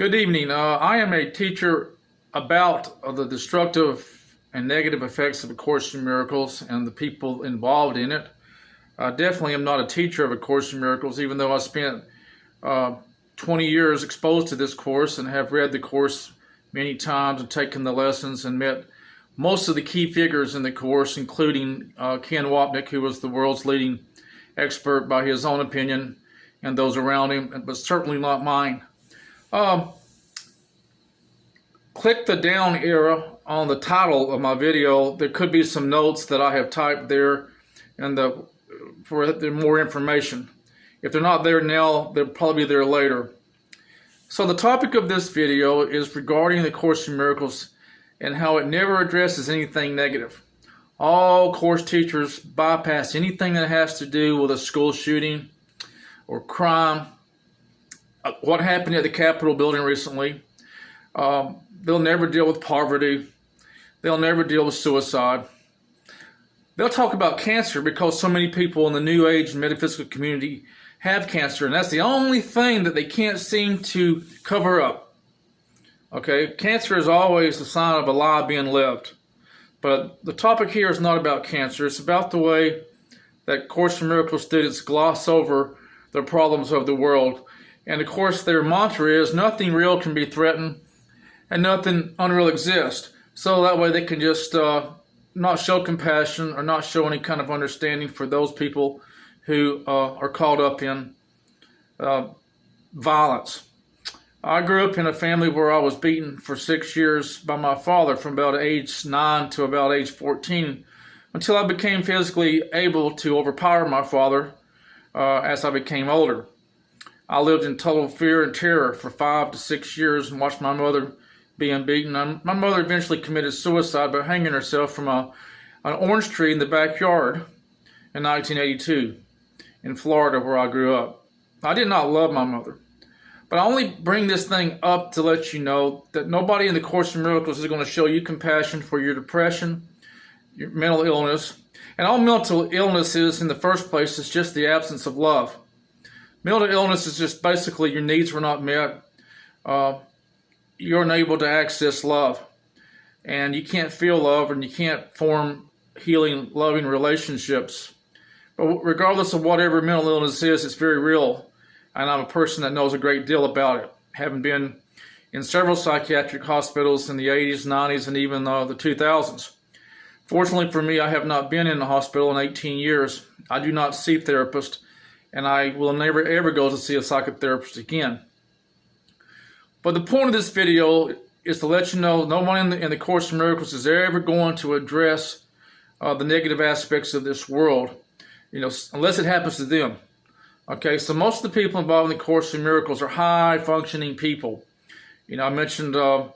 Good evening. I am a teacher about the destructive and negative effects of A Course in Miracles and the people involved in it. I definitely am not a teacher of A Course in Miracles, even though I spent 20 years exposed to this course and have read the course many times and taken the lessons and met most of the key figures in the course, including Ken Wapnick, who was the world's leading expert by his own opinion and those around him, but certainly not mine. Click the down arrow on the title of my video. There could be some notes that I have typed there and for more information. If they're not there now, they'll probably be there later. So the topic of this video is regarding the Course in Miracles and how it never addresses anything negative. All Course teachers bypass anything that has to do with a school shooting or crime. What happened at the Capitol building recently. They'll never deal with poverty. They'll never deal with suicide. They'll talk about cancer because so many people in the New Age metaphysical community have cancer, and that's the only thing that they can't seem to cover up. Okay, cancer is always a sign of a lie being lived. But the topic here is not about cancer. It's about the way that Course in Miracles students gloss over the problems of the world. And of course, their mantra is nothing real can be threatened and nothing unreal exists. So that way they can just not show compassion or not show any kind of understanding for those people who are caught up in violence. I grew up in a family where I was beaten for 6 years by my father from about age 9 to about age 14 until I became physically able to overpower my father as I became older. I lived in total fear and terror for 5 to 6 years and watched my mother being beaten. My mother eventually committed suicide by hanging herself from an orange tree in the backyard in 1982 in Florida, where I grew up. I did not love my mother, but I only bring this thing up to let you know that nobody in the Course in Miracles is going to show you compassion for your depression, your mental illness. And all mental illness is, in the first place, is just the absence of love. Mental illness is just basically your needs were not met. You're unable to access love. And you can't feel love and you can't form healing, loving relationships. But regardless of whatever mental illness is, it's very real. And I'm a person that knows a great deal about it, having been in several psychiatric hospitals in the 80s, 90s, and even the 2000s. Fortunately for me, I have not been in the hospital in 18 years. I do not see therapists, and I will never ever go to see a psychotherapist again. But the point of this video is to let you know no one in the Course in Miracles is ever going to address the negative aspects of this world, unless it happens to them. Okay, so most of the people involved in the Course in Miracles are high-functioning people. I mentioned a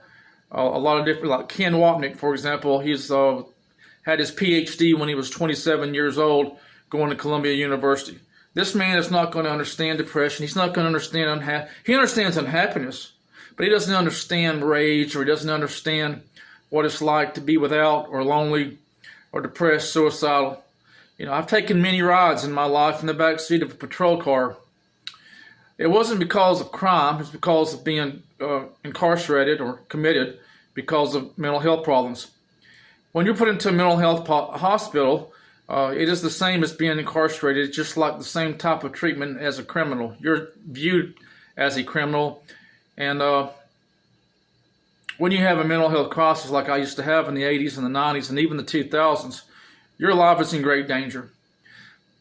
lot of different, like Ken Wapnick, for example. He's had his PhD when he was 27 years old, going to Columbia University. This man is not going to understand depression. He's not going to understand he understands unhappiness, but he doesn't understand rage, or he doesn't understand what it's like to be without or lonely or depressed, suicidal. I've taken many rides in my life in the back seat of a patrol car. It wasn't because of crime. It's because of being incarcerated or committed because of mental health problems. When you're put into a mental health hospital, it is the same as being incarcerated. It's just like the same type of treatment as a criminal. You're viewed as a criminal. And when you have a mental health crisis like I used to have in the 80s and the 90s and even the 2000s, your life is in great danger.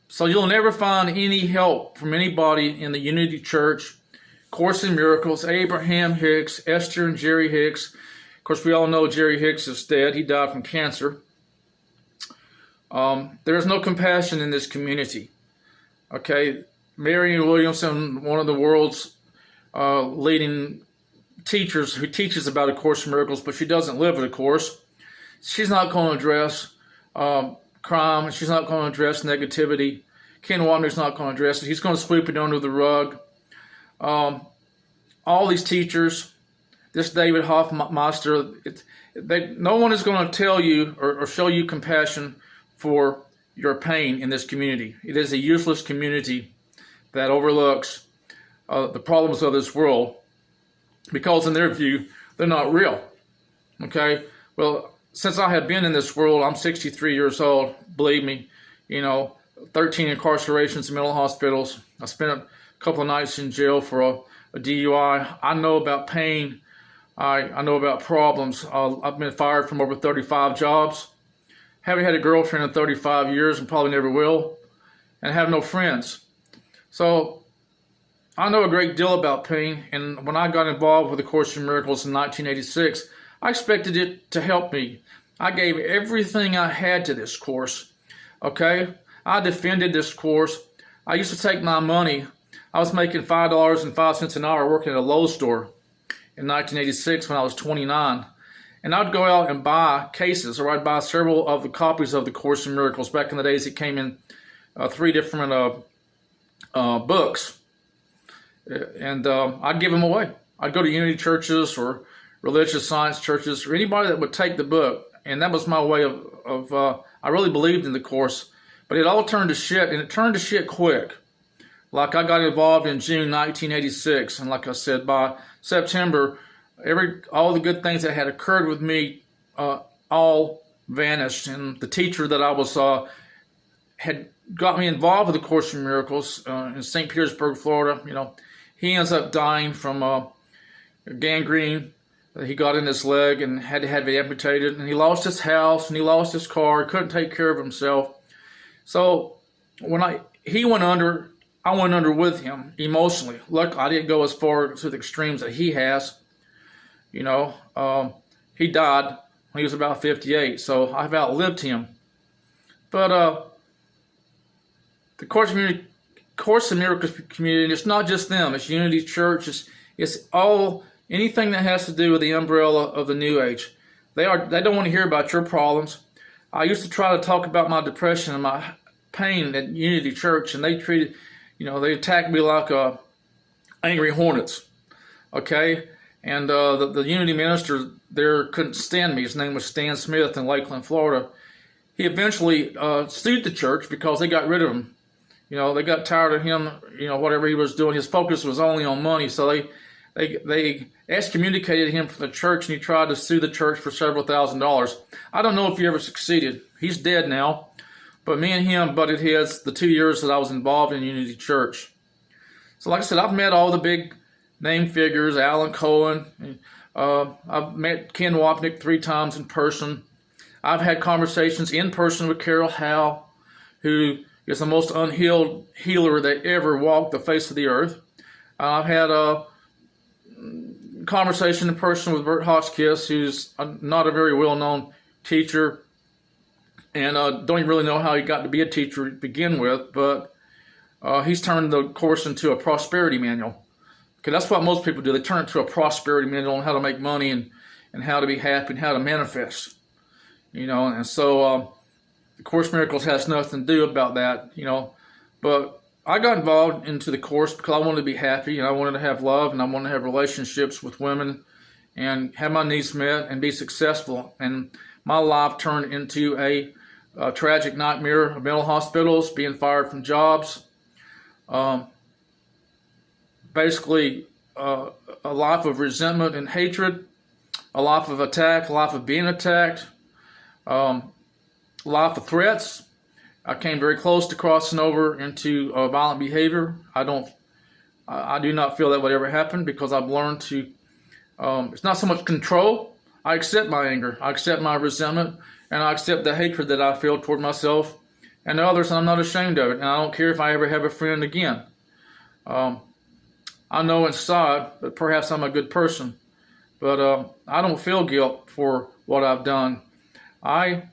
So you'll never find any help from anybody in the Unity Church, Course in Miracles, Abraham Hicks, Esther and Jerry Hicks. Of course, we all know Jerry Hicks is dead. He died from cancer. There is no compassion in this community. Okay, Marianne Williamson, one of the world's leading teachers who teaches about A Course in Miracles, but she doesn't live with A Course. She's not going to address crime. She's not going to address negativity. Ken Wapnick's not going to address it. He's going to sweep it under the rug. All these teachers, this David Hoffmeister, no one is going to tell you or show you compassion for your pain in this community. It is a useless community that overlooks the problems of this world. because in their view, they're not real. Okay? Well, since I have been in this world, I'm 63 years old, believe me, 13 incarcerations in mental hospitals. I spent a couple of nights in jail for a DUI. I know about pain. I know about problems. I've been fired from over 35 jobs. Haven't had a girlfriend in 35 years and probably never will. And have no friends. So I know a great deal about pain. And when I got involved with the Course in Miracles in 1986, I expected it to help me. I gave everything I had to this course. Okay? I defended this course. I used to take my money. I was making $5.05 an hour working at a Lowe's store in 1986 when I was 29. And I'd go out and buy cases, or I'd buy several of the copies of the Course in Miracles. Back in the days, it came in 3 different books. And I'd give them away. I'd go to Unity churches or religious science churches or anybody that would take the book. And that was my way of I really believed in the course. But it all turned to shit, and it turned to shit quick. Like I got involved in June 1986, and like I said, by September, all the good things that had occurred with me all vanished. And the teacher that I was had got me involved with the Course in Miracles in St. Petersburg, Florida. He ends up dying from gangrene. He got in his leg and had to have it amputated, and he lost his house and he lost his car. He couldn't take care of himself. So when he went under, I went under with him emotionally. Luckily, I didn't go as far to the extremes that he has. He died when he was about 58, so I've outlived him. But the Course in Miracles community, it's not just them. It's Unity Church. It's all anything that has to do with the umbrella of the New Age. They don't want to hear about your problems. I used to try to talk about my depression and my pain at Unity Church, and they they attacked me like angry hornets. Okay? And the Unity minister there couldn't stand me. His name was Stan Smith in Lakeland, Florida. He eventually sued the church because they got rid of him. They got tired of him, whatever he was doing. His focus was only on money, so they excommunicated him from the church, and he tried to sue the church for several $1,000s. I don't know if he ever succeeded. He's dead now. But me and him butted heads the 2 years that I was involved in Unity Church. So like I said, I've met all the big name figures, Alan Cohen. I've met Ken Wapnick 3 times in person. I've had conversations in person with Carol Howe, who is the most unhealed healer that ever walked the face of the earth. I've had a conversation in person with Bert Hotchkiss, who's not a very well-known teacher, and don't even really know how he got to be a teacher to begin with, but he's turned the course into a prosperity manual. Okay, that's what most people do. They turn it to a prosperity manual on how to make money and how to be happy and how to manifest. And so the Course in Miracles has nothing to do about that, But I got involved into the course because I wanted to be happy, and I wanted to have love, and I wanted to have relationships with women and have my needs met and be successful. And my life turned into a tragic nightmare of mental hospitals, being fired from jobs, basically a life of resentment and hatred, a life of attack, a life of being attacked, a life of threats. I came very close to crossing over into violent behavior. I do not feel that would ever happen because I've learned to, it's not so much control. I accept my anger. I accept my resentment. And I accept the hatred that I feel toward myself and others, and I'm not ashamed of it. And I don't care if I ever have a friend again. I know inside that perhaps I'm a good person, but I don't feel guilt for what I've done. I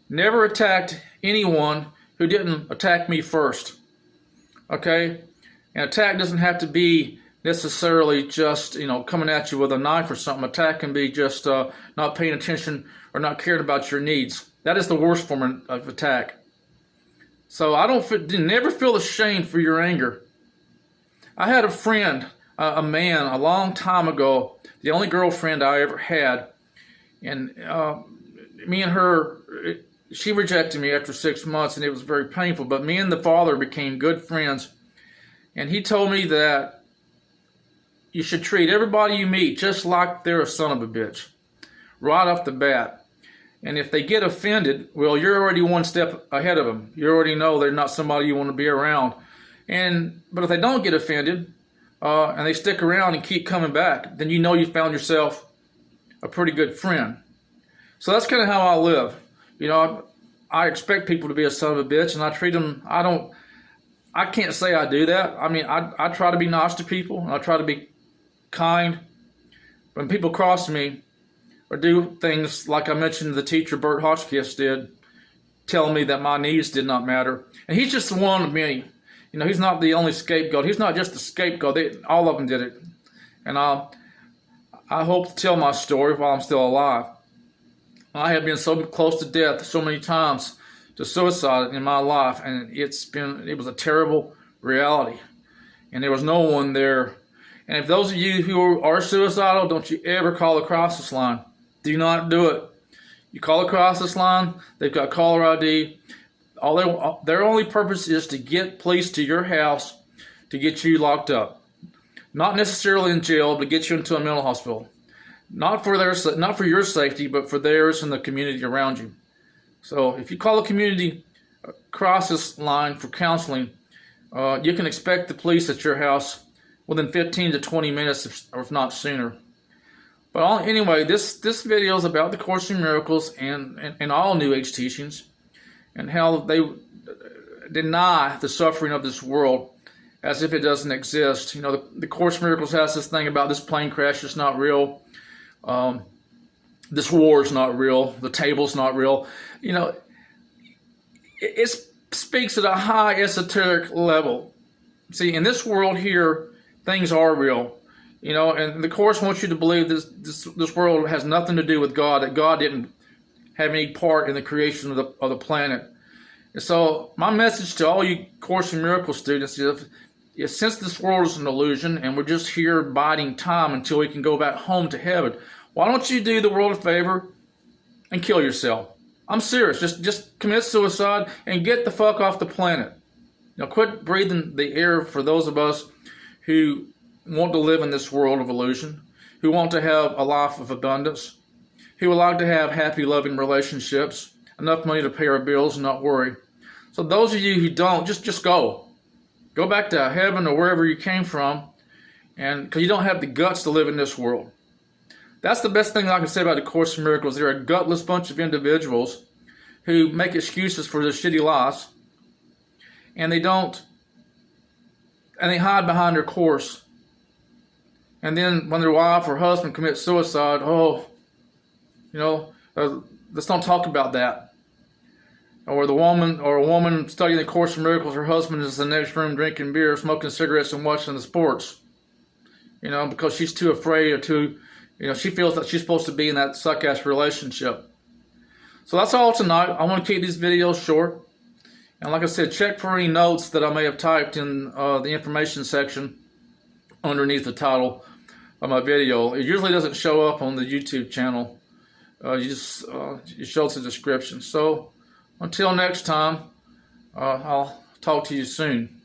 never attacked anyone who didn't attack me first. Okay? An attack doesn't have to be necessarily just, coming at you with a knife or something. Attack can be just not paying attention or not caring about your needs. That is the worst form of attack. So I never feel ashamed for your anger. I had a friend, a man, a long time ago, the only girlfriend I ever had, and me and her, she rejected me after 6 months, and it was very painful, but me and the father became good friends, and he told me that you should treat everybody you meet just like they're a son of a bitch, right off the bat. And if they get offended, well, you're already one step ahead of them. You already know they're not somebody you want to be around. But if they don't get offended, and they stick around and keep coming back, then you know you found yourself a pretty good friend. So that's kind of how I live. You know, I expect people to be a son of a bitch, and I treat them. I can't say I do that. I mean, I try to be nice to people, and I try to be kind. When people cross me or do things like I mentioned the teacher Bert Hotchkiss did, telling me that my needs did not matter, and he's just one of many. You know, he's not the only scapegoat. He's not just the scapegoat. All of them did it. And I hope to tell my story while I'm still alive. I have been so close to death so many times, to suicide in my life, and it was a terrible reality. And there was no one there. And if those of you who are suicidal, don't you ever call the crisis line. Do not do it. You call the crisis line, they've got caller ID. Their only purpose is to get police to your house to get you locked up. Not necessarily in jail, but get you into a mental hospital. Not for your safety, but for theirs and the community around you. So if you call a community crisis line for counseling, you can expect the police at your house within 15 to 20 minutes, if not sooner. But anyway, this video is about the Course in Miracles and all New Age teachings, and how they deny the suffering of this world as if it doesn't exist. You know, the Course in Miracles has this thing about this plane crash is not real. This war is not real. The table's not real. You know, it speaks at a high esoteric level. See, in this world here, things are real. You know, and the Course wants you to believe this world has nothing to do with God, that God didn't have any part in the creation of the planet. And so my message to all you Course in Miracles students is since this world is an illusion and we're just here biding time until we can go back home to heaven, why don't you do the world a favor and kill yourself? I'm serious. Just commit suicide and get the fuck off the planet. You know, quit breathing the air for those of us who want to live in this world of illusion, who want to have a life of abundance, who would like to have happy, loving relationships, enough money to pay our bills and not worry. So those of you who don't, just go. Go back to heaven or wherever you came from, and because you don't have the guts to live in this world. That's the best thing I can say about the Course in Miracles. They're a gutless bunch of individuals who make excuses for their shitty lives, and they hide behind their course. And then when their wife or husband commits suicide, let's don't talk about that. Or a woman studying the Course in Miracles, her husband is in the next room drinking beer, smoking cigarettes, and watching the sports. You know, because she's too afraid or she feels that she's supposed to be in that suck-ass relationship. So that's all tonight. I want to keep these videos short. And like I said, check for any notes that I may have typed in the information section underneath the title of my video. It usually doesn't show up on the YouTube channel. It shows the description. So until next time, I'll talk to you soon.